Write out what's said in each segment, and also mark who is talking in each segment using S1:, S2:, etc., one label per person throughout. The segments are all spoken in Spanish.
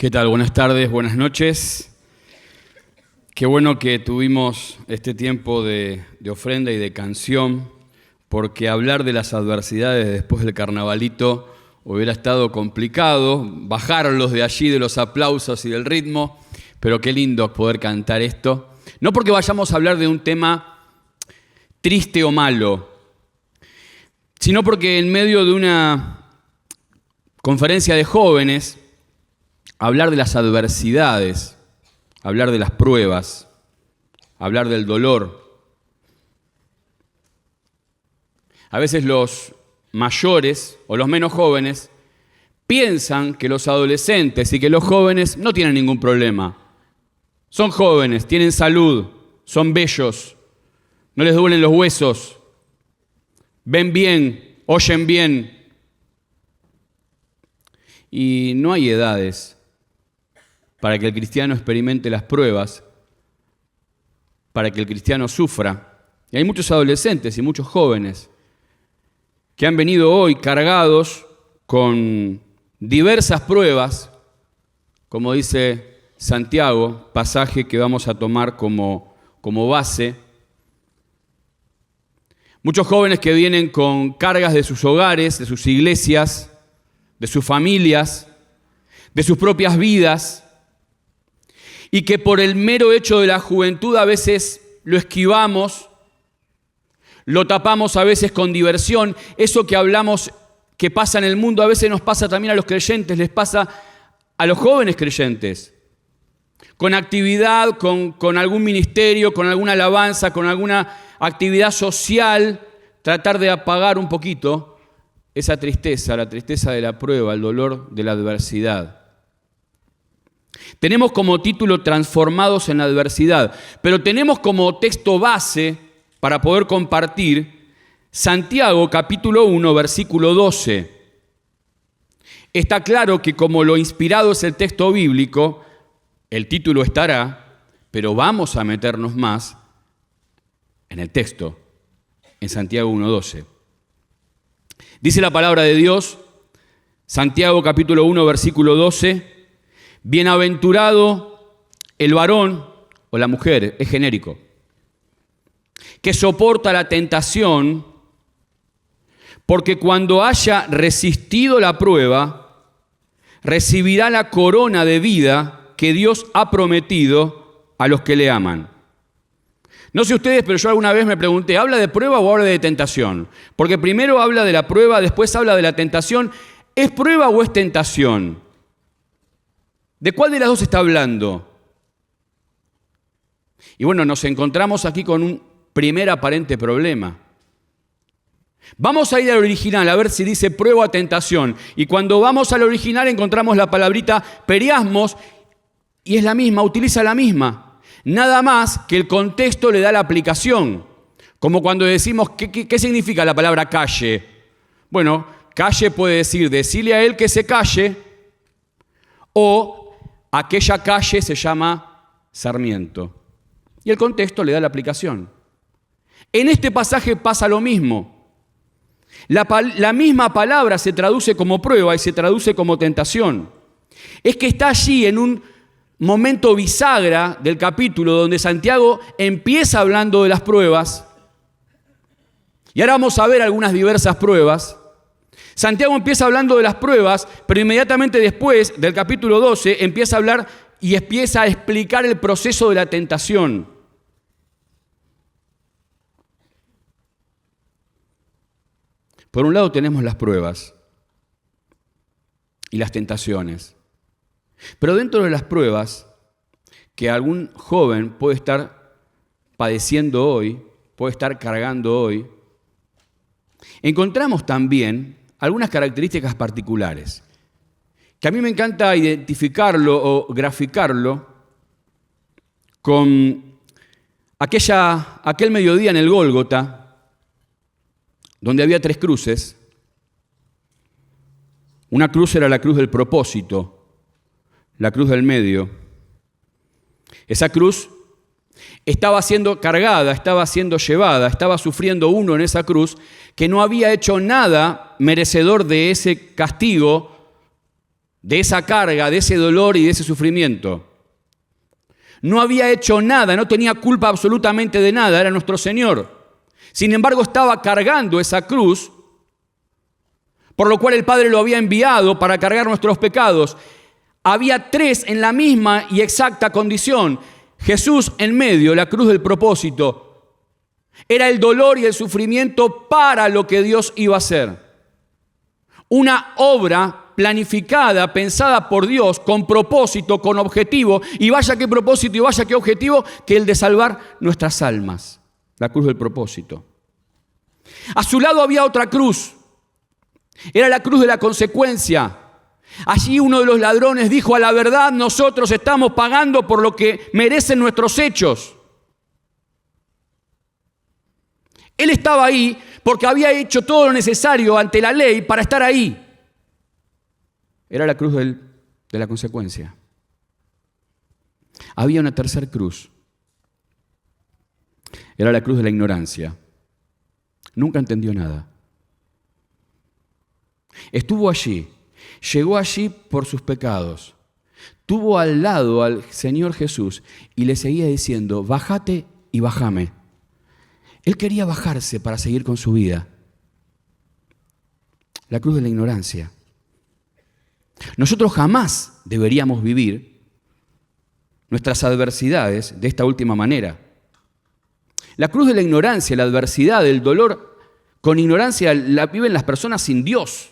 S1: ¿Qué tal? Buenas tardes, buenas noches. Qué bueno que tuvimos este tiempo de ofrenda y de canción, porque hablar de las adversidades después del carnavalito hubiera estado complicado, bajarlos de allí, de los aplausos y del ritmo, pero qué lindo poder cantar esto. No porque vayamos a hablar de un tema triste o malo, sino porque en medio de una conferencia de jóvenes, hablar de las adversidades, hablar de las pruebas, hablar del dolor. A veces los mayores o los menos jóvenes piensan que los adolescentes y que los jóvenes no tienen ningún problema. Son jóvenes, tienen salud, son bellos, no les duelen los huesos, ven bien, oyen bien. Y no hay edades para que el cristiano experimente las pruebas, para que el cristiano sufra. Y hay muchos adolescentes y muchos jóvenes que han venido hoy cargados con diversas pruebas, como dice Santiago, pasaje que vamos a tomar como base. Muchos jóvenes que vienen con cargas de sus hogares, de sus iglesias, de sus familias, de sus propias vidas, y que por el mero hecho de la juventud a veces lo esquivamos, lo tapamos a veces con diversión. Eso que hablamos que pasa en el mundo a veces nos pasa también a los creyentes, les pasa a los jóvenes creyentes. Con actividad, con algún ministerio, con alguna alabanza, con alguna actividad social, tratar de apagar un poquito esa tristeza, la tristeza de la prueba, el dolor de la adversidad. Tenemos como título Transformados en la adversidad, pero tenemos como texto base para poder compartir Santiago capítulo 1, versículo 12. Está claro que como lo inspirado es el texto bíblico, el título estará, pero vamos a meternos más en el texto, en Santiago 1, 12. Dice la palabra de Dios, Santiago capítulo 1, versículo 12, bienaventurado el varón o la mujer, es genérico, que soporta la tentación, porque cuando haya resistido la prueba, recibirá la corona de vida que Dios ha prometido a los que le aman. No sé ustedes, pero yo alguna vez me pregunté, ¿habla de prueba o habla de tentación? Porque primero habla de la prueba, después habla de la tentación. ¿Es prueba o es tentación? ¿De cuál de las dos está hablando? Y bueno, nos encontramos aquí con un primer aparente problema. Vamos a ir al original a ver si dice prueba o tentación. Y cuando vamos al original encontramos la palabrita periasmos y es la misma, utiliza la misma. Nada más que el contexto le da la aplicación. Como cuando decimos, ¿qué significa la palabra calle? Bueno, calle puede decir, decirle a él que se calle, o aquella calle se llama Sarmiento. Y el contexto le da la aplicación. En este pasaje pasa lo mismo. La misma palabra se traduce como prueba y se traduce como tentación. Es que está allí en un momento bisagra del capítulo donde Santiago empieza hablando de las pruebas. Y ahora vamos a ver algunas diversas pruebas. Santiago empieza hablando de las pruebas, pero inmediatamente después del capítulo 12 empieza a hablar y empieza a explicar el proceso de la tentación. Por un lado tenemos las pruebas y las tentaciones. Pero dentro de las pruebas que algún joven puede estar padeciendo hoy, puede estar cargando hoy, encontramos también algunas características particulares, que a mí me encanta identificarlo o graficarlo con aquel mediodía en el Gólgota, donde había 3 cruces. Una cruz era la cruz del propósito, la cruz del medio. Esa cruz estaba siendo cargada, estaba siendo llevada, estaba sufriendo uno en esa cruz que no había hecho nada merecedor de ese castigo de esa carga, de ese dolor y de ese sufrimiento. No había hecho nada, no tenía culpa absolutamente de nada, era nuestro Señor. Sin embargo, estaba cargando esa cruz, por lo cual el Padre lo había enviado para cargar nuestros pecados. Había tres en la misma y exacta condición. Jesús en medio, la cruz del propósito. Era el dolor y el sufrimiento para lo que Dios iba a hacer. Una obra planificada, pensada por Dios, con propósito, con objetivo, y vaya qué propósito y vaya qué objetivo, que el de salvar nuestras almas. La cruz del propósito. A su lado había otra cruz. Era la cruz de la consecuencia. Allí uno de los ladrones dijo: a la verdad nosotros estamos pagando por lo que merecen nuestros hechos. Él estaba ahí porque había hecho todo lo necesario ante la ley para estar ahí. Era la cruz de la consecuencia. Había una tercera cruz. Era la cruz de la ignorancia. Nunca entendió nada. Estuvo allí, llegó allí por sus pecados. Tuvo al lado al Señor Jesús y le seguía diciendo: bájate y bájame. Él quería bajarse para seguir con su vida. La cruz de la ignorancia. Nosotros jamás deberíamos vivir nuestras adversidades de esta última manera. La cruz de la ignorancia, la adversidad, el dolor con ignorancia la viven las personas sin Dios,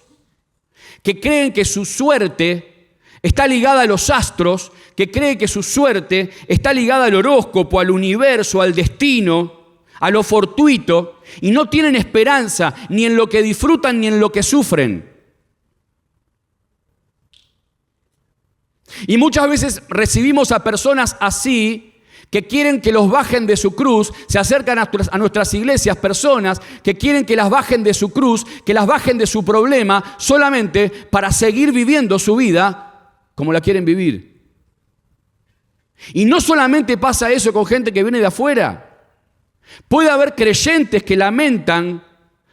S1: que creen que su suerte está ligada a los astros, que creen que su suerte está ligada al horóscopo, al universo, al destino, a lo fortuito, y no tienen esperanza ni en lo que disfrutan ni en lo que sufren. Y muchas veces recibimos a personas así que quieren que los bajen de su cruz, se acercan a nuestras iglesias personas que quieren que las bajen de su cruz, que las bajen de su problema, solamente para seguir viviendo su vida como la quieren vivir. Y no solamente pasa eso con gente que viene de afuera. Puede haber creyentes que lamentan,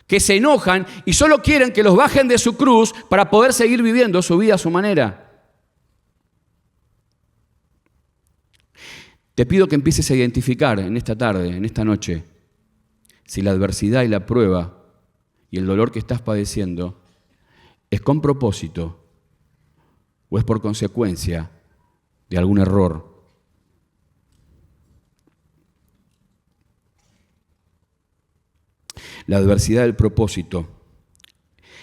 S1: que se enojan y solo quieren que los bajen de su cruz para poder seguir viviendo su vida a su manera. Te pido que empieces a identificar en esta tarde, en esta noche, si la adversidad y la prueba y el dolor que estás padeciendo es con propósito o es por consecuencia de algún error. La adversidad del propósito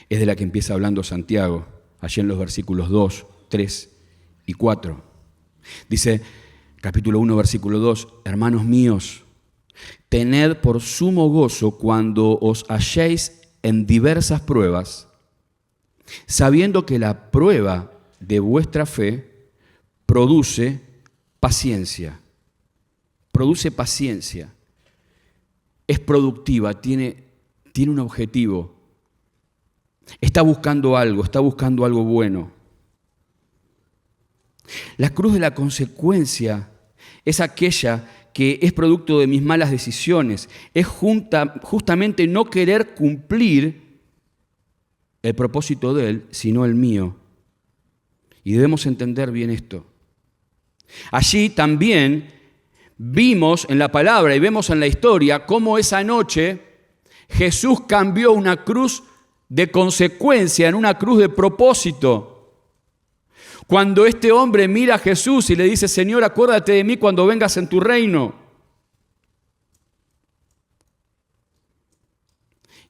S1: es de la que empieza hablando Santiago, allí en los versículos 2, 3 y 4. Dice, capítulo 1, versículo 2, hermanos míos, tened por sumo gozo cuando os halléis en diversas pruebas, sabiendo que la prueba de vuestra fe produce paciencia. Produce paciencia. Es productiva, tiene un objetivo. Está buscando algo bueno. La cruz de la consecuencia es aquella que es producto de mis malas decisiones. Es justamente no querer cumplir el propósito de Él, sino el mío. Y debemos entender bien esto. Allí también vimos en la palabra y vemos en la historia cómo esa noche Jesús cambió una cruz de consecuencia en una cruz de propósito. Cuando este hombre mira a Jesús y le dice, Señor, acuérdate de mí cuando vengas en tu reino.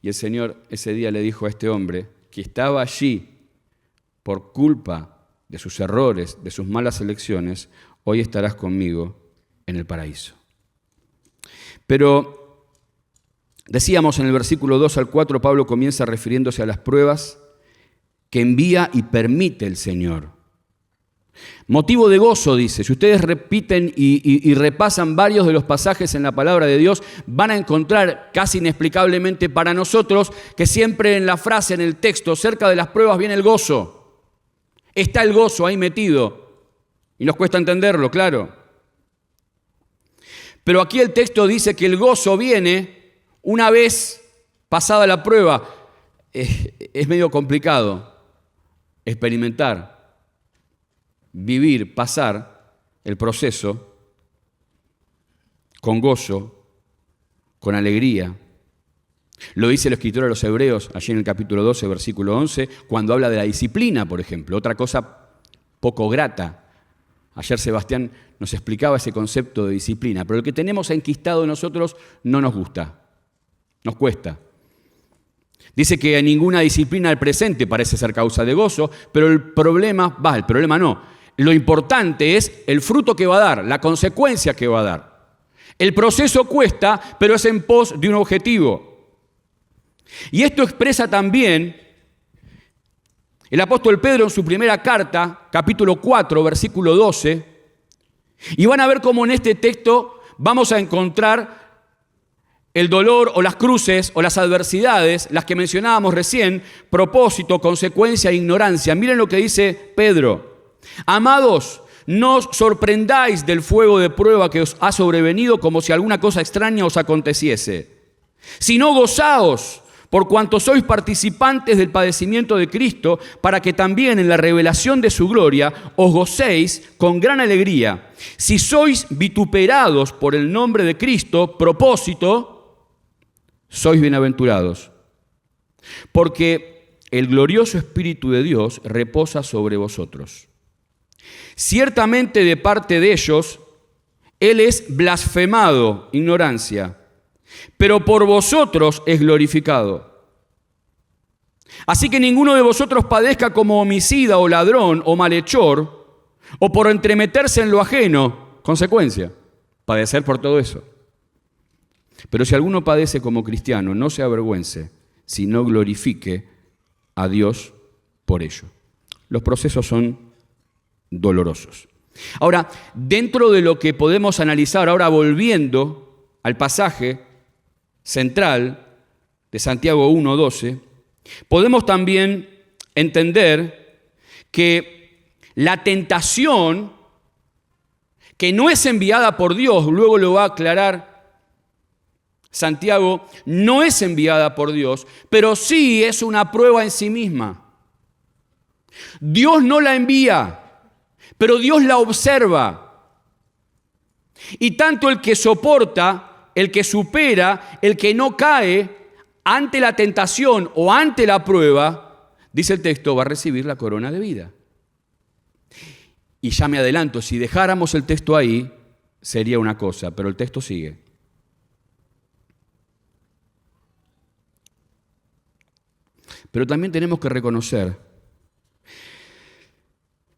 S1: Y el Señor ese día le dijo a este hombre que estaba allí por culpa de sus errores, de sus malas elecciones, hoy estarás conmigo en el paraíso. Pero decíamos en el versículo 2 al 4, Pablo comienza refiriéndose a las pruebas que envía y permite el Señor. Motivo de gozo, dice. Si ustedes repiten y repasan varios de los pasajes en la palabra de Dios, van a encontrar casi inexplicablemente para nosotros que siempre en la frase, en el texto, cerca de las pruebas viene el gozo. Está el gozo ahí metido. Y nos cuesta entenderlo, claro. Pero aquí el texto dice que el gozo viene una vez pasada la prueba. Es medio complicado experimentar vivir, pasar el proceso con gozo, con alegría. Lo dice el escritor a los Hebreos, allí en el capítulo 12, versículo 11, cuando habla de la disciplina, por ejemplo, otra cosa poco grata. Ayer Sebastián nos explicaba ese concepto de disciplina, pero lo que tenemos enquistado en nosotros no nos gusta, nos cuesta. Dice que ninguna disciplina al presente parece ser causa de gozo, pero el problema no. Lo importante es el fruto que va a dar, la consecuencia que va a dar. El proceso cuesta, pero es en pos de un objetivo. Y esto expresa también el apóstol Pedro en su primera carta, capítulo 4, versículo 12, y van a ver cómo en este texto vamos a encontrar el dolor o las cruces o las adversidades, las que mencionábamos recién, propósito, consecuencia e ignorancia. Miren lo que dice Pedro. Amados, no os sorprendáis del fuego de prueba que os ha sobrevenido como si alguna cosa extraña os aconteciese, sino gozaos por cuanto sois participantes del padecimiento de Cristo, para que también en la revelación de su gloria os gocéis con gran alegría. Si sois vituperados por el nombre de Cristo, propósito, sois bienaventurados, porque el glorioso Espíritu de Dios reposa sobre vosotros. Ciertamente de parte de ellos, Él es blasfemado, ignorancia, pero por vosotros es glorificado. Así que ninguno de vosotros padezca como homicida o ladrón o malhechor, o por entremeterse en lo ajeno. Consecuencia, padecer por todo eso. Pero si alguno padece como cristiano, no se avergüence, sino glorifique a Dios por ello. Los procesos son dolorosos. Ahora, dentro de lo que podemos analizar, ahora volviendo al pasaje central de Santiago 1:12, podemos también entender que la tentación, que no es enviada por Dios, luego lo va a aclarar Santiago, no es enviada por Dios, pero sí es una prueba en sí misma. Dios no la envía, pero Dios la observa. Y tanto el que soporta, el que supera, el que no cae ante la tentación o ante la prueba, dice el texto, va a recibir la corona de vida. Y ya me adelanto, si dejáramos el texto ahí, sería una cosa, pero el texto sigue. Pero también tenemos que reconocer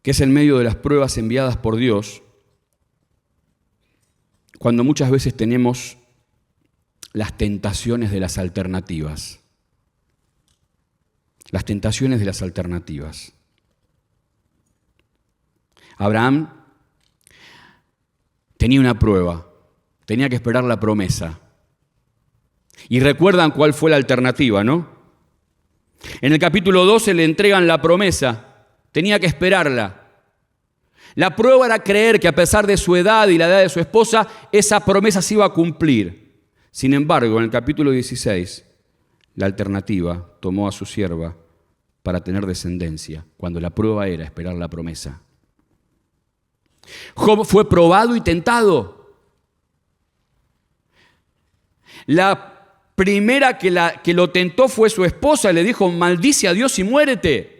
S1: que es en medio de las pruebas enviadas por Dios, cuando muchas veces tenemos las tentaciones de las alternativas. Las tentaciones de las alternativas. Abraham tenía una prueba, tenía que esperar la promesa. Y recuerdan cuál fue la alternativa, ¿no? En el capítulo 12 le entregan la promesa, tenía que esperarla. La prueba era creer que a pesar de su edad y la edad de su esposa, esa promesa se iba a cumplir. Sin embargo, en el capítulo 16, la alternativa tomó a su sierva para tener descendencia, cuando la prueba era esperar la promesa. Job fue probado y tentado. La primera que lo tentó fue su esposa, le dijo, maldice a Dios y muérete.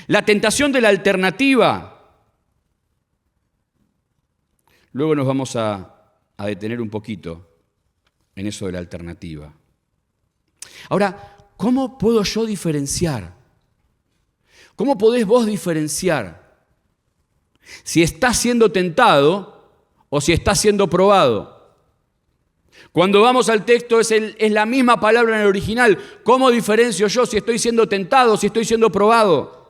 S1: La tentación de la alternativa. Luego nos vamos a detener un poquito en eso de la alternativa. Ahora, ¿cómo puedo yo diferenciar? ¿Cómo podés vos diferenciar si estás siendo tentado o si estás siendo probado? Cuando vamos al texto es la misma palabra en el original. ¿Cómo diferencio yo si estoy siendo tentado o si estoy siendo probado?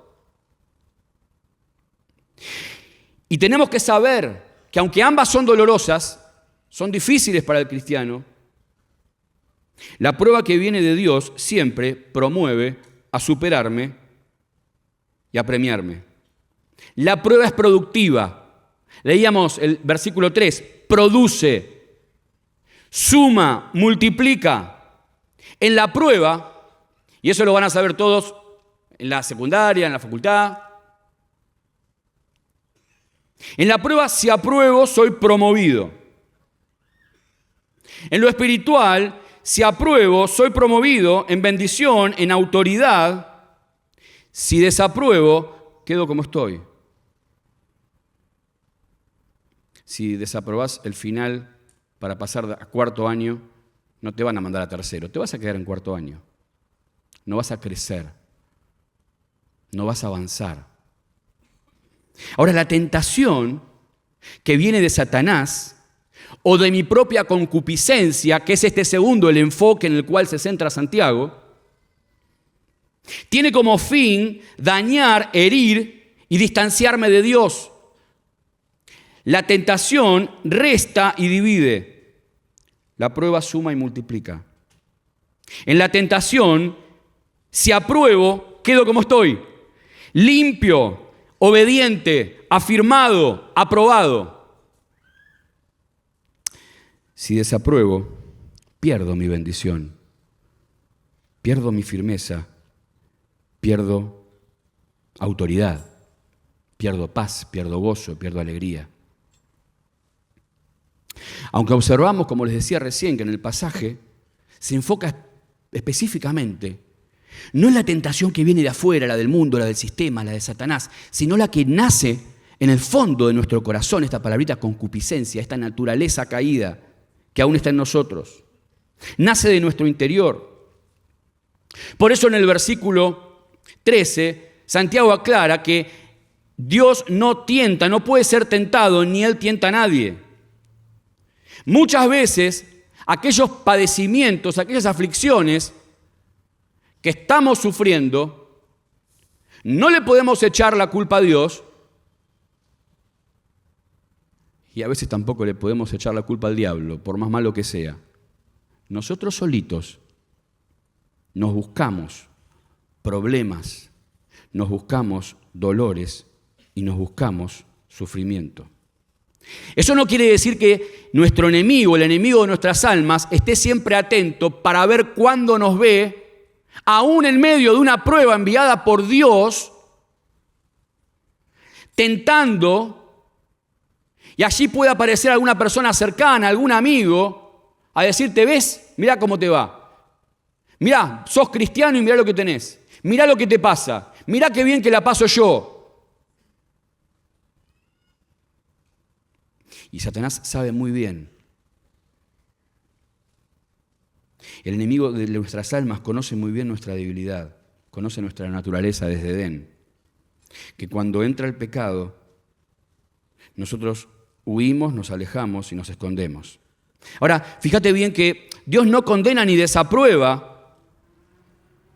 S1: Y tenemos que saber que aunque ambas son dolorosas, son difíciles para el cristiano, la prueba que viene de Dios siempre promueve a superarme y a premiarme. La prueba es productiva. Leíamos el versículo 3, produce, suma, multiplica. En la prueba, y eso lo van a saber todos en la secundaria, en la facultad, En la prueba, si apruebo, soy promovido. En lo espiritual, si apruebo, soy promovido en bendición, en autoridad. Si desapruebo, quedo como estoy. Si desaprobás el final para pasar a cuarto año, no te van a mandar a tercero, te vas a quedar en cuarto año. No vas a crecer, no vas a avanzar. Ahora, la tentación que viene de Satanás o de mi propia concupiscencia, que es este segundo, el enfoque en el cual se centra Santiago, tiene como fin dañar, herir y distanciarme de Dios. La tentación resta y divide. La prueba suma y multiplica. En la tentación, si apruebo, quedo como estoy. Limpio, obediente, afirmado, aprobado. Si desapruebo, pierdo mi bendición, pierdo mi firmeza, pierdo autoridad, pierdo paz, pierdo gozo, pierdo alegría. Aunque observamos, como les decía recién, que en el pasaje se enfoca específicamente no en la tentación que viene de afuera, la del mundo, la del sistema, la de Satanás, sino la que nace en el fondo de nuestro corazón, esta palabrita concupiscencia, esta naturaleza caída que aún está en nosotros. Nace de nuestro interior. Por eso en el versículo 13, Santiago aclara que Dios no tienta, no puede ser tentado, ni Él tienta a nadie. Muchas veces, aquellos padecimientos, aquellas aflicciones que estamos sufriendo, no le podemos echar la culpa a Dios y a veces tampoco le podemos echar la culpa al diablo, por más malo que sea. Nosotros solitos nos buscamos problemas, nos buscamos dolores y nos buscamos sufrimiento. Eso no quiere decir que nuestro enemigo, el enemigo de nuestras almas, esté siempre atento para ver cuándo nos ve, aún en medio de una prueba enviada por Dios, tentando, y allí puede aparecer alguna persona cercana, algún amigo, a decirte, ¿ves? Mirá cómo te va. Mirá, sos cristiano y mirá lo que tenés. Mirá lo que te pasa. Mirá qué bien que la paso yo. Y Satanás sabe muy bien. El enemigo de nuestras almas conoce muy bien nuestra debilidad, conoce nuestra naturaleza desde Edén. Que cuando entra el pecado, nosotros huimos, nos alejamos y nos escondemos. Ahora, fíjate bien que Dios no condena ni desaprueba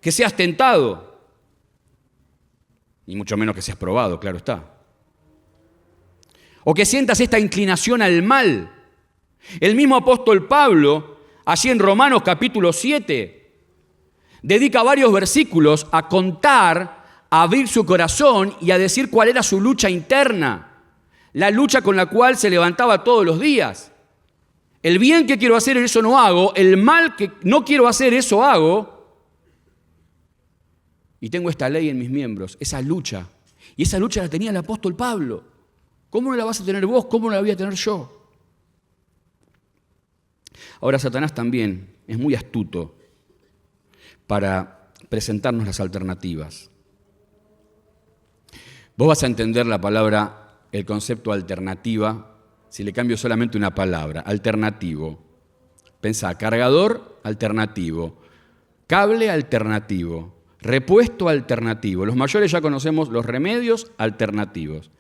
S1: que seas tentado, ni mucho menos que seas probado, claro está. O que sientas esta inclinación al mal. El mismo apóstol Pablo, allí en Romanos capítulo 7, dedica varios versículos a contar, a abrir su corazón y a decir cuál era su lucha interna, la lucha con la cual se levantaba todos los días. El bien que quiero hacer, eso no hago, el mal que no quiero hacer, eso hago. Y tengo esta ley en mis miembros, esa lucha. Y esa lucha la tenía el apóstol Pablo. ¿Cómo no la vas a tener vos? ¿Cómo no la voy a tener yo? Ahora, Satanás también es muy astuto para presentarnos las alternativas. Vos vas a entender la palabra, el concepto alternativa, si le cambio solamente una palabra, alternativo. Pensá, cargador alternativo, cable alternativo, repuesto alternativo. Los mayores ya conocemos los remedios alternativos.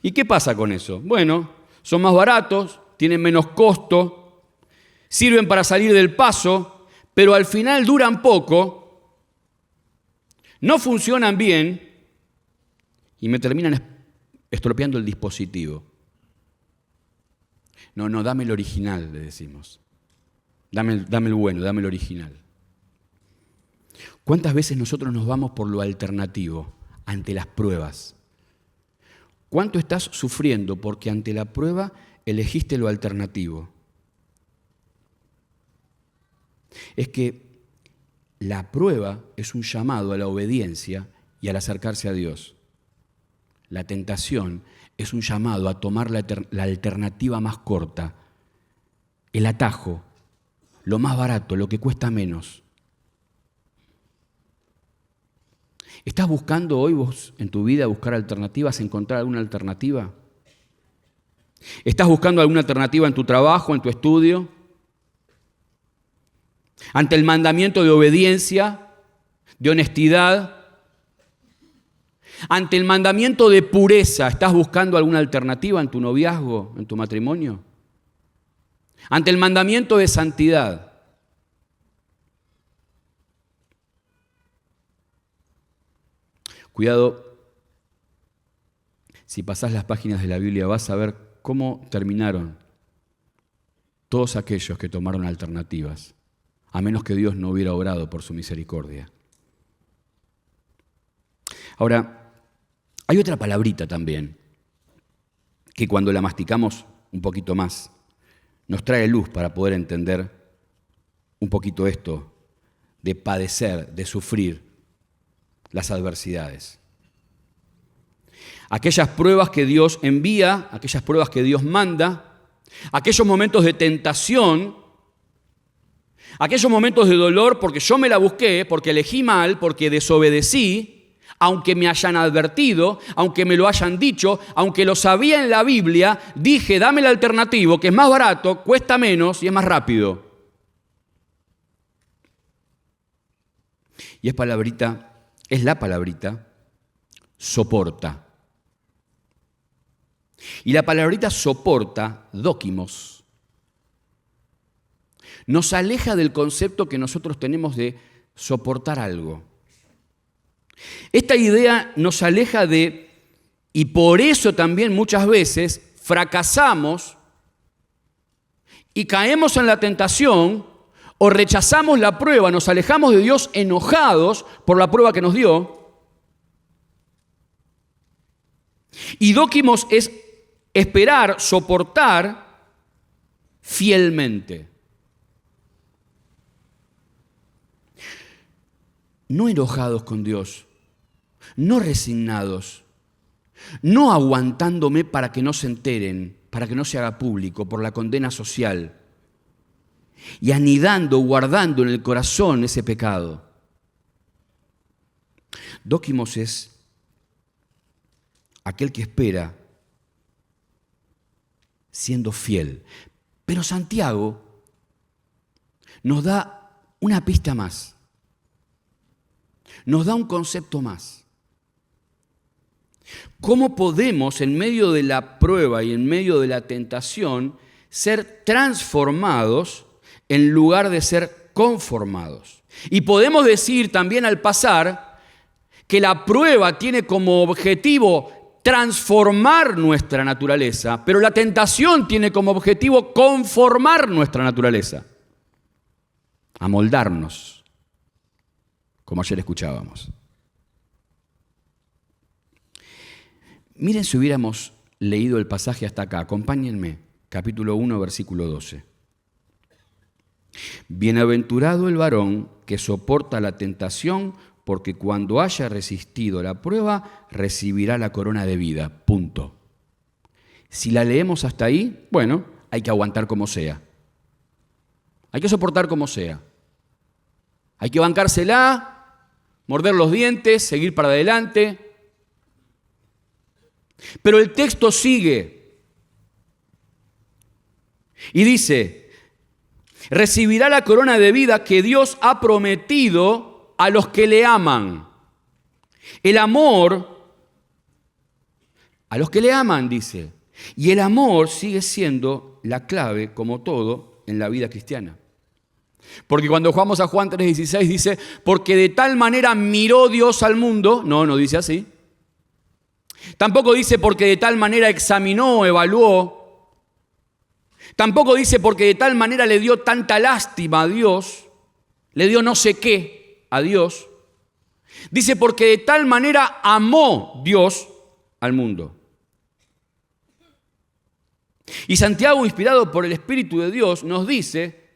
S1: ¿Y qué pasa con eso? Bueno, son más baratos, tienen menos costo, sirven para salir del paso, pero al final duran poco, no funcionan bien y me terminan estropeando el dispositivo. No, dame el original, le decimos. Dame el bueno, dame el original. ¿Cuántas veces nosotros nos vamos por lo alternativo ante las pruebas? ¿Cuánto estás sufriendo porque ante la prueba elegiste lo alternativo? Es que la prueba es un llamado a la obediencia y al acercarse a Dios. La tentación es un llamado a tomar la alternativa más corta, el atajo, lo más barato, lo que cuesta menos. ¿Estás buscando hoy vos en tu vida buscar alternativas, encontrar alguna alternativa? ¿Estás buscando alguna alternativa en tu trabajo, en tu estudio? Ante el mandamiento de obediencia, de honestidad, ante el mandamiento de pureza, ¿estás buscando alguna alternativa en tu noviazgo, en tu matrimonio? Ante el mandamiento de santidad. Cuidado, si pasás las páginas de la Biblia vas a ver cómo terminaron todos aquellos que tomaron alternativas, a menos que Dios no hubiera obrado por su misericordia. Ahora, hay otra palabrita también, que cuando la masticamos un poquito más, nos trae luz para poder entender un poquito esto de padecer, de sufrir las adversidades. Aquellas pruebas que Dios envía, aquellas pruebas que Dios manda, aquellos momentos de tentación, aquellos momentos de dolor porque yo me la busqué, porque elegí mal, porque desobedecí, aunque me hayan advertido, aunque me lo hayan dicho, aunque lo sabía en la Biblia, dije, dame el alternativo, que es más barato, cuesta menos y es más rápido. Y es la palabrita soporta. Y la palabrita soporta, dóquimos, nos aleja del concepto que nosotros tenemos de soportar algo. Esta idea nos aleja y por eso también muchas veces fracasamos y caemos en la tentación o rechazamos la prueba, nos alejamos de Dios enojados por la prueba que nos dio. Y dóquimos es esperar, soportar fielmente. No enojados con Dios, no resignados, no aguantándome para que no se enteren, para que no se haga público por la condena social y anidando, guardando en el corazón ese pecado. Dóquimos es aquel que espera siendo fiel. Pero Santiago nos da una pista más. Nos da un concepto más. ¿Cómo podemos, en medio de la prueba y en medio de la tentación, ser transformados en lugar de ser conformados? Y podemos decir también al pasar que la prueba tiene como objetivo transformar nuestra naturaleza, pero la tentación tiene como objetivo conformar nuestra naturaleza, amoldarnos, como ayer escuchábamos. Miren si hubiéramos leído el pasaje hasta acá, acompáñenme, capítulo 1, versículo 12. Bienaventurado el varón que soporta la tentación, porque cuando haya resistido la prueba, recibirá la corona de vida. Punto. Si la leemos hasta ahí, bueno, hay que aguantar como sea. Hay que soportar como sea. Hay que bancársela, morder los dientes, seguir para adelante. Pero el texto sigue y dice, recibirá la corona de vida que Dios ha prometido a los que le aman. El amor, a los que le aman, dice. Y el amor sigue siendo la clave, como todo, en la vida cristiana. Porque cuando vamos a Juan 3:16 dice, porque de tal manera miró Dios al mundo, no dice así. Tampoco dice porque de tal manera examinó, evaluó. Tampoco dice porque de tal manera le dio tanta lástima a Dios, le dio no sé qué a Dios. Dice porque de tal manera amó Dios al mundo. Y Santiago, inspirado por el Espíritu de Dios, nos dice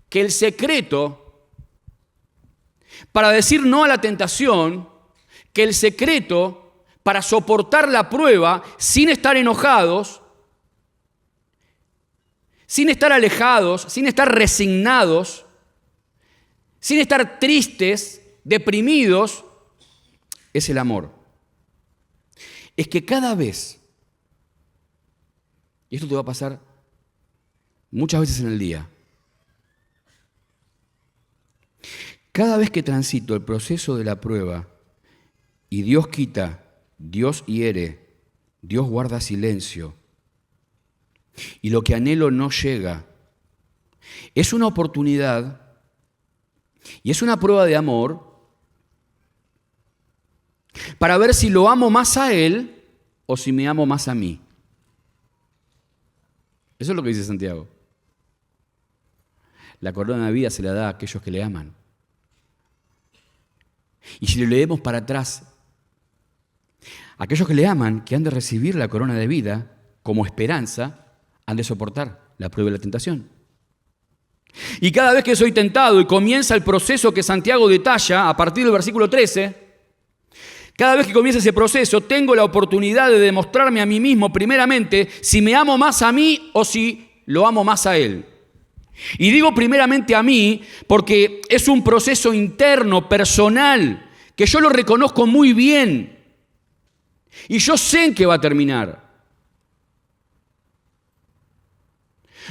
S1: que el secreto para decir no a la tentación, que el secreto para soportar la prueba sin estar enojados, sin estar alejados, sin estar resignados, sin estar tristes, deprimidos, es el amor. Es que cada vez, y esto te va a pasar muchas veces en el día, cada vez que transito el proceso de la prueba y Dios quita, Dios hiere, Dios guarda silencio y lo que anhelo no llega, es una oportunidad y es una prueba de amor para ver si lo amo más a Él o si me amo más a mí. Eso es lo que dice Santiago. La corona de vida se la da a aquellos que le aman. Y si lo leemos para atrás, aquellos que le aman, que han de recibir la corona de vida como esperanza, han de soportar la prueba de la tentación. Y cada vez que soy tentado y comienza el proceso que Santiago detalla a partir del versículo 13, cada vez que comienza ese proceso, tengo la oportunidad de demostrarme a mí mismo, primeramente, si me amo más a mí o si lo amo más a Él. Y digo primeramente a mí porque es un proceso interno, personal, que yo lo reconozco muy bien. Y yo sé en qué va a terminar.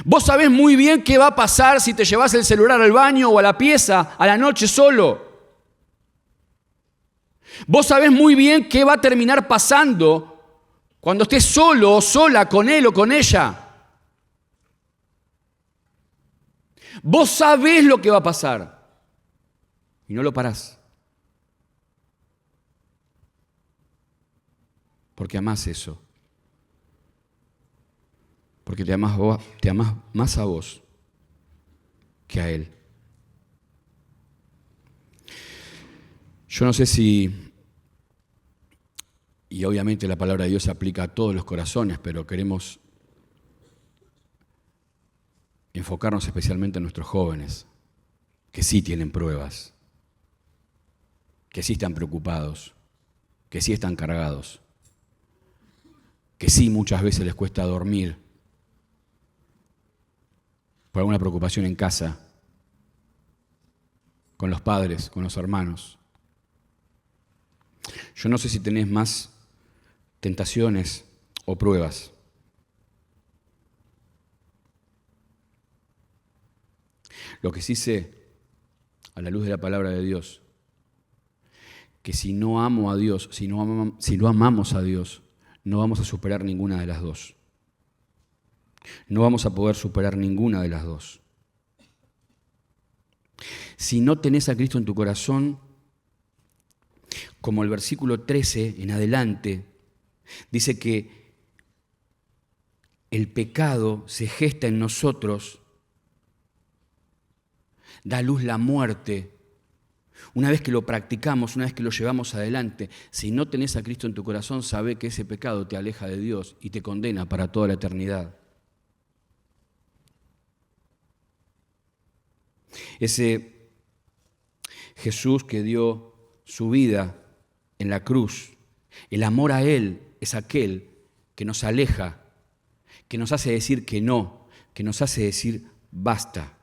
S1: Vos sabés muy bien qué va a pasar si te llevas el celular al baño o a la pieza a la noche solo. Vos sabés muy bien qué va a terminar pasando cuando estés solo o sola con él o con ella. Vos sabés lo que va a pasar y no lo parás. Porque amás eso. Porque te amás más a vos que a Él. Yo no sé si, y obviamente la palabra de Dios se aplica a todos los corazones, pero queremos enfocarnos especialmente en nuestros jóvenes, que sí tienen pruebas, que sí están preocupados, que sí están cargados, que sí muchas veces les cuesta dormir por alguna preocupación en casa, con los padres, con los hermanos. Yo no sé si tenés más tentaciones o pruebas. Lo que sí sé, a la luz de la palabra de Dios, que si no amo a Dios, si lo amamos a Dios, no vamos a superar ninguna de las dos. No vamos a poder superar ninguna de las dos. Si no tenés a Cristo en tu corazón, como el versículo 13 en adelante, dice que el pecado se gesta en nosotros, da a luz la muerte. Una vez que lo practicamos, una vez que lo llevamos adelante, si no tenés a Cristo en tu corazón, sabe que ese pecado te aleja de Dios y te condena para toda la eternidad. Ese Jesús que dio su vida en la cruz, el amor a Él es aquel que nos aleja, que nos hace decir que no, que nos hace decir basta.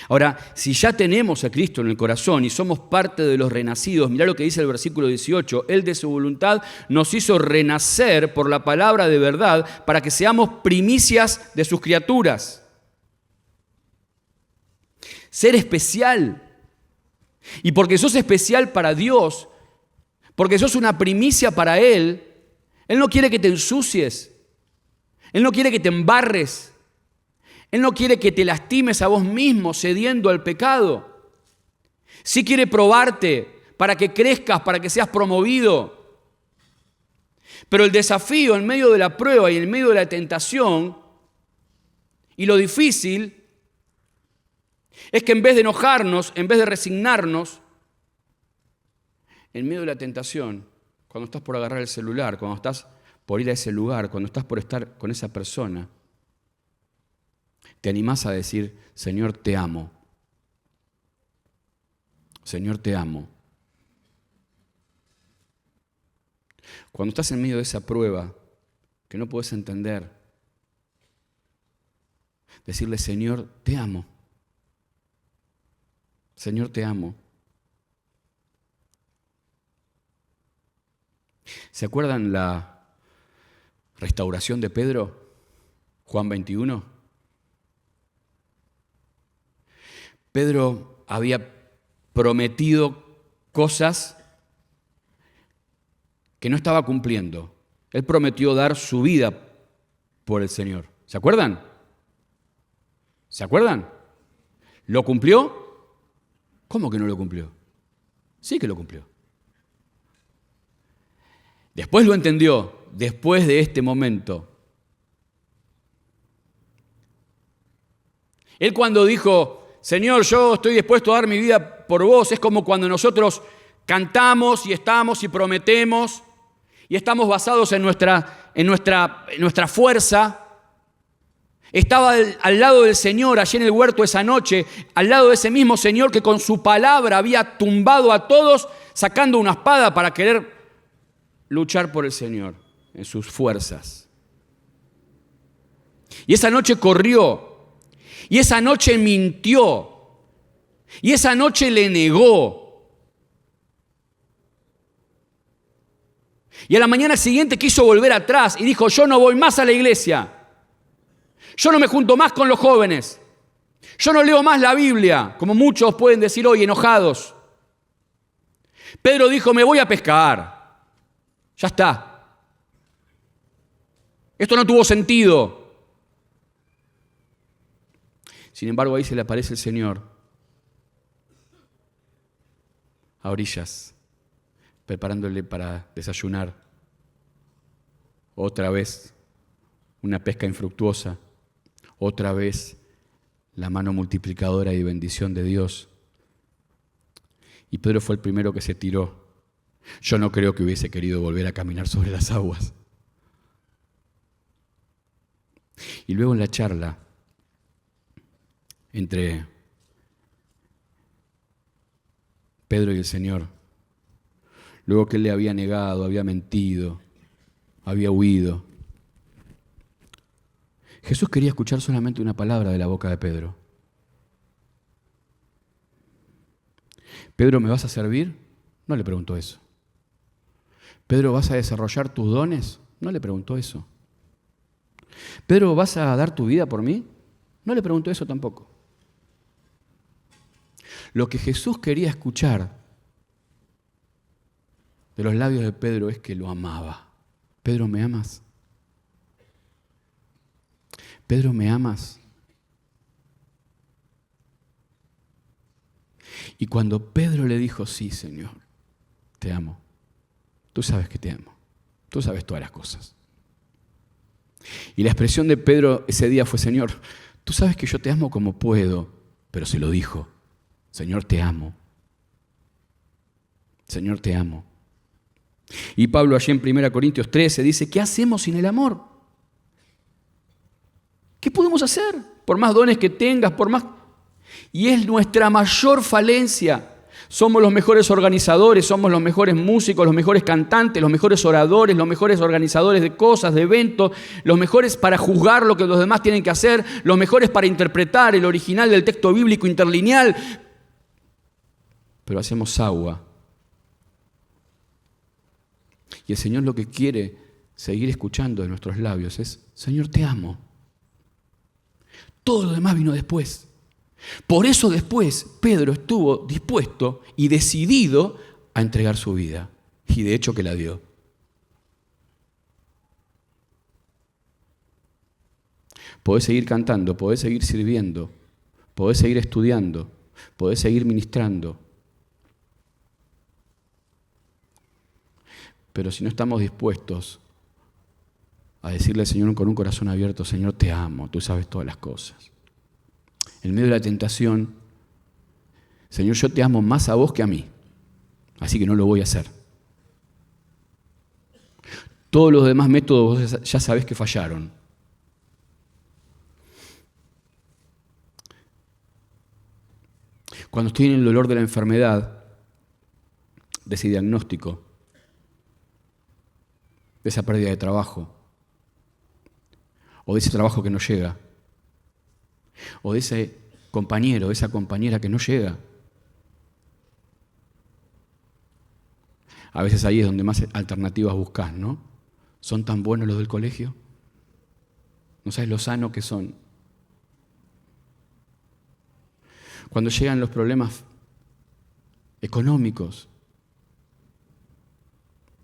S1: Ahora, si ya tenemos a Cristo en el corazón y somos parte de los renacidos, mirá lo que dice el versículo 18, Él de su voluntad nos hizo renacer por la palabra de verdad para que seamos primicias de sus criaturas. Ser especial. Y porque sos especial para Dios, porque sos una primicia para Él, Él no quiere que te ensucies, Él no quiere que te embarres, Él no quiere que te lastimes a vos mismo cediendo al pecado. Sí quiere probarte para que crezcas, para que seas promovido. Pero el desafío en medio de la prueba y en medio de la tentación y lo difícil es que en vez de enojarnos, en vez de resignarnos, en medio de la tentación, cuando estás por agarrar el celular, cuando estás por ir a ese lugar, cuando estás por estar con esa persona, te animás a decir, Señor, te amo. Señor, te amo. Cuando estás en medio de esa prueba que no puedes entender, decirle, Señor, te amo. Señor, te amo. ¿Se acuerdan la restauración de Pedro? Juan 21. Pedro había prometido cosas que no estaba cumpliendo. Él prometió dar su vida por el Señor. ¿Se acuerdan? ¿Se acuerdan? ¿Lo cumplió? ¿Cómo que no lo cumplió? Sí que lo cumplió. Después lo entendió, después de este momento. Él cuando dijo, Señor, yo estoy dispuesto a dar mi vida por vos, es como cuando nosotros cantamos y estamos y prometemos y estamos basados en nuestra fuerza. Estaba al lado del Señor allí en el huerto esa noche, al lado de ese mismo Señor que con su palabra había tumbado a todos, sacando una espada para querer luchar por el Señor en sus fuerzas. Y esa noche corrió, y esa noche mintió, y esa noche le negó. Y a la mañana siguiente quiso volver atrás y dijo, yo no voy más a la iglesia. Yo no me junto más con los jóvenes. Yo no leo más la Biblia, como muchos pueden decir hoy, enojados. Pedro dijo, me voy a pescar. Ya está. Esto no tuvo sentido. Sin embargo, ahí se le aparece el Señor a orillas, preparándole para desayunar. Otra vez, una pesca infructuosa. Otra vez, la mano multiplicadora y bendición de Dios. Y Pedro fue el primero que se tiró. Yo no creo que hubiese querido volver a caminar sobre las aguas. Y luego en la charla entre Pedro y el Señor, luego que él le había negado, había mentido, había huido, Jesús quería escuchar solamente una palabra de la boca de Pedro. Pedro, ¿me vas a servir? No le preguntó eso. Pedro, ¿vas a desarrollar tus dones? No le preguntó eso. Pedro, ¿vas a dar tu vida por mí? No le preguntó eso tampoco. Lo que Jesús quería escuchar de los labios de Pedro es que lo amaba. Pedro, ¿me amas? Pedro, ¿me amas? Y cuando Pedro le dijo, sí, Señor, te amo. Tú sabes que te amo. Tú sabes todas las cosas. Y la expresión de Pedro ese día fue, Señor, tú sabes que yo te amo como puedo, pero se lo dijo. Señor, te amo. Señor, te amo. Y Pablo allí en 1 Corintios 13 dice, ¿qué hacemos sin el amor? ¿Qué podemos hacer? Por más dones que tengas, por más... Y es nuestra mayor falencia. Somos los mejores organizadores, somos los mejores músicos, los mejores cantantes, los mejores oradores, los mejores organizadores de cosas, de eventos, los mejores para juzgar lo que los demás tienen que hacer, los mejores para interpretar el original del texto bíblico interlineal. Pero hacemos agua. Y el Señor lo que quiere seguir escuchando de nuestros labios es, Señor, te amo. Todo lo demás vino después. Por eso después Pedro estuvo dispuesto y decidido a entregar su vida. Y de hecho que la dio. Podés seguir cantando, podés seguir sirviendo, podés seguir estudiando, podés seguir ministrando. Pero si no estamos dispuestos a decirle al Señor con un corazón abierto, Señor, te amo, tú sabes todas las cosas. En medio de la tentación, Señor, yo te amo más a vos que a mí, así que no lo voy a hacer. Todos los demás métodos vos ya sabés que fallaron. Cuando estoy en el dolor de la enfermedad, de ese diagnóstico, de esa pérdida de trabajo, o de ese trabajo que no llega, o de ese compañero, de esa compañera que no llega. A veces ahí es donde más alternativas buscas, ¿no? ¿Son tan buenos los del colegio? No sabes lo sano que son. Cuando llegan los problemas económicos,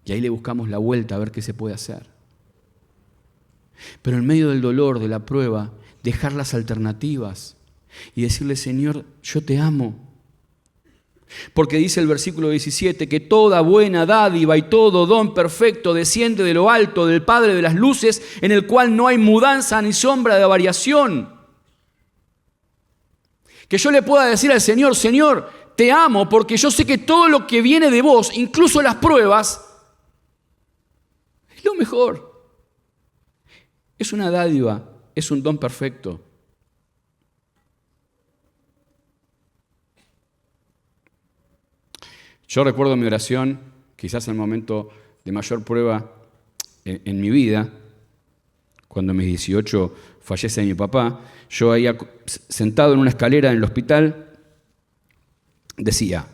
S1: y ahí le buscamos la vuelta a ver qué se puede hacer. Pero en medio del dolor, de la prueba, dejar las alternativas y decirle, Señor, yo te amo. Porque dice el versículo 17 que toda buena dádiva y todo don perfecto desciende de lo alto del Padre de las luces, en el cual no hay mudanza ni sombra de variación. Que yo le pueda decir al Señor, Señor, te amo porque yo sé que todo lo que viene de vos, incluso las pruebas, es lo mejor. Es una dádiva, es un don perfecto. Yo recuerdo mi oración, quizás el momento de mayor prueba en mi vida, cuando a mis 18 fallece mi papá, yo ahí sentado en una escalera en el hospital, decía,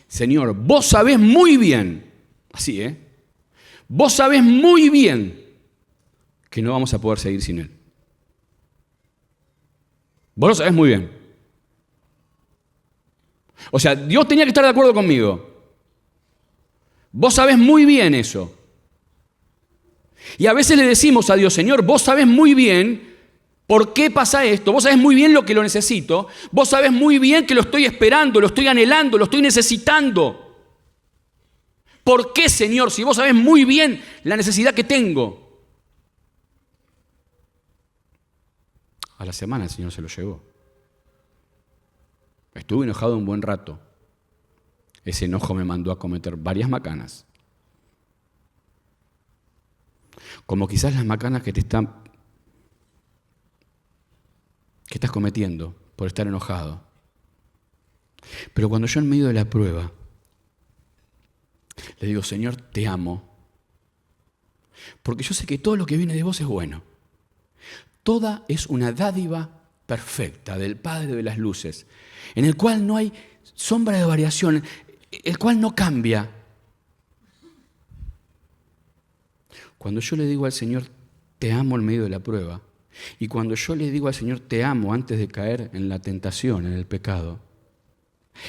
S1: Señor, vos sabés muy bien, así, vos sabés muy bien que no vamos a poder seguir sin Él. Vos lo sabés muy bien. O sea, Dios tenía que estar de acuerdo conmigo. Vos sabés muy bien eso. Y a veces le decimos a Dios, Señor, vos sabés muy bien por qué pasa esto, vos sabés muy bien lo que lo necesito, vos sabés muy bien que lo estoy esperando, lo estoy anhelando, lo estoy necesitando. ¿Por qué, Señor, si vos sabés muy bien la necesidad que tengo? A la semana el Señor se lo llevó. Estuve enojado un buen rato. Ese enojo me mandó a cometer varias macanas. Como quizás las macanas que estás cometiendo por estar enojado. Pero cuando yo en medio de la prueba le digo, Señor, te amo, porque yo sé que todo lo que viene de vos es bueno. Toda es una dádiva perfecta del Padre de las luces, en el cual no hay sombra de variación, el cual no cambia. Cuando yo le digo al Señor, te amo en medio de la prueba, y cuando yo le digo al Señor, te amo antes de caer en la tentación, en el pecado,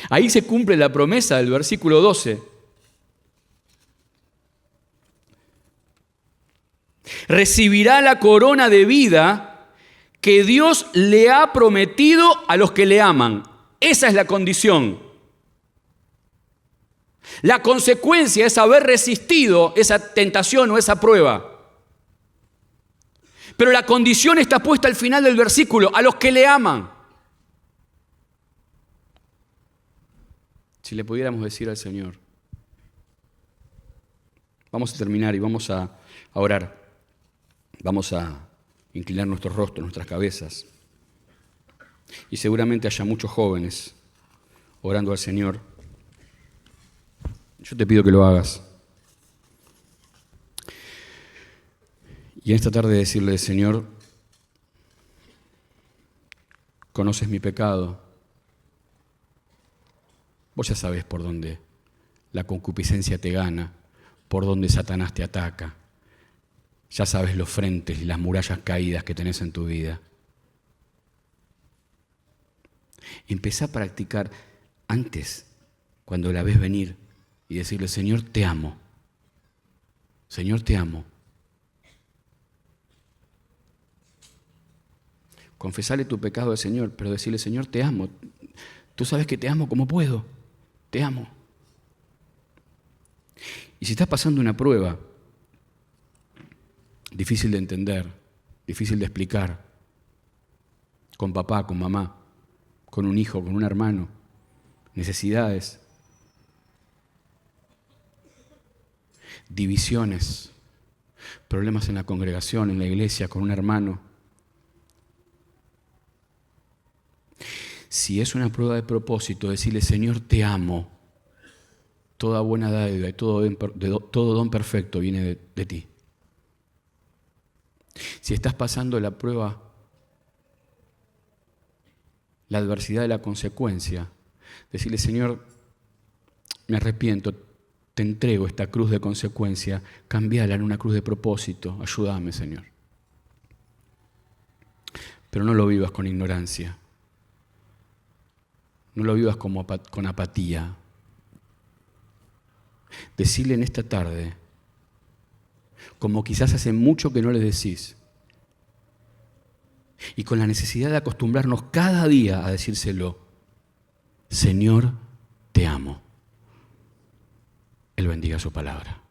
S1: ahí se cumple la promesa del versículo 12. Recibirá la corona de vida que Dios le ha prometido a los que le aman. Esa es la condición. La consecuencia es haber resistido esa tentación o esa prueba. Pero la condición está puesta al final del versículo, a los que le aman. Si le pudiéramos decir al Señor, vamos a terminar y vamos a orar. Vamos a inclinar nuestros rostros, nuestras cabezas. Y seguramente haya muchos jóvenes orando al Señor. Yo te pido que lo hagas. Y en esta tarde decirle, Señor, conoces mi pecado. Vos ya sabés por dónde la concupiscencia te gana, por dónde Satanás te ataca. Ya sabes los frentes y las murallas caídas que tenés en tu vida. Empezá a practicar antes, cuando la ves venir, y decirle, Señor, te amo. Señor, te amo. Confesale tu pecado al Señor, pero decirle, Señor, te amo. Tú sabes que te amo como puedo. Te amo. Y si estás pasando una prueba, difícil de entender, difícil de explicar, con papá, con mamá, con un hijo, con un hermano, necesidades, divisiones, problemas en la congregación, en la iglesia, con un hermano. Si es una prueba de propósito, decirle, Señor, te amo. Toda buena dádiva y todo don perfecto viene de ti. Si estás pasando la prueba, la adversidad de la consecuencia, decirle: Señor, me arrepiento, te entrego esta cruz de consecuencia, cambiala en una cruz de propósito, ayúdame, Señor. Pero no lo vivas con ignorancia, no lo vivas con apatía. Decirle en esta tarde, como quizás hace mucho que no le decís, y con la necesidad de acostumbrarnos cada día a decírselo: Señor, te amo. Él bendiga su palabra.